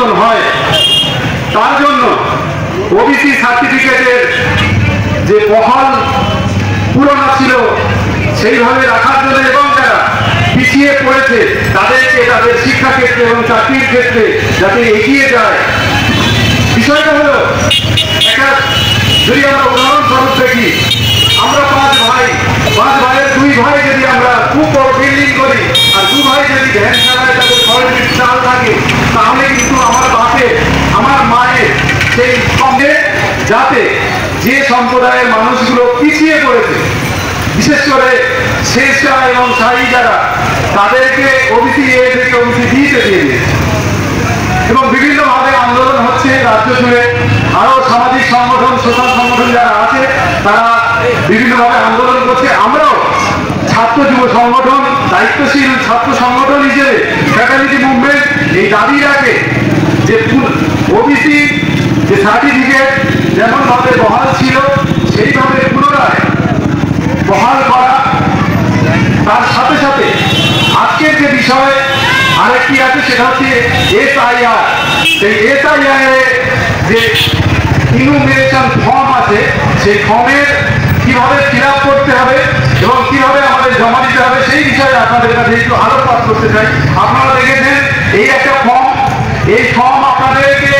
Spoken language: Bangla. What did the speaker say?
পরিবর্তন হয়, তার জন্য ওবিসি সার্টিফিকেটের যে বহাল পুরনো ছিল সেইভাবে রাখার জন্য এবং যারা পিছিয়ে পড়েছে তাদেরকে তাদের শিক্ষা ক্ষেত্রে এবং চাকরির ক্ষেত্রে যাতে এগিয়ে যায়। বিষয়টা হলো একটা, যদি আমরা উদাহরণস্বরূপ দেখি, আমরা পাঁচ ভাইয়ের দুই ভাই যদি আমরা খুব বড় বিল্ডিং করি আর দু ভাই যদি ধ্যান চালায় তাদের ঘরের চাল থাকে, তাহলে কিন্তু আমার বাপের আমার মায়ের সেই সঙ্গে যাতে যে সম্প্রদায়ের মানুষগুলো পিছিয়ে পড়েছে, বিশেষ করে শেষরা এবং শাহী যারা, তাদেরকে ওবিসি এ থেকে ওবিসি বিতে দিয়ে দিয়েছে এবং বিভিন্নভাবে আন্দোলন হচ্ছে রাজ্য জুড়ে। আরো সামাজিক সংগঠন, সোশ্যাল সংগঠন যারা আছে তারা বিভিন্নভাবে আন্দোলন করছে। আমরাও ছাত্র যুব সংগঠন, দায়িত্বশীল ছাত্র সংগঠন হিসেবে ফ্যাকাল্টি মুভমেন্ট এই দাবি রাখে যে ওবিসি যে সার্টিফিকেট যেমন ভাবে বহাল ছিল সেইভাবে পুনরায় বহাল করা। তার সাথে সাথে আজকের যে বিষয় আরেকটি আছে সেটা হচ্ছে SIR। সেই SIR যে ইনুমিনেশন ফর্ম আছে সেই ফর্মের কিভাবে ফিল আপ করতে হবে এবং কিভাবে আমাদের জমা দিতে হবে সেই বিষয়ে আপনাদের কাছে একটু আলোকপাত করতে চাই। আপনারা দেখেছেন এই একটা ফর্ম, এই ফর্ম আপনাদেরকে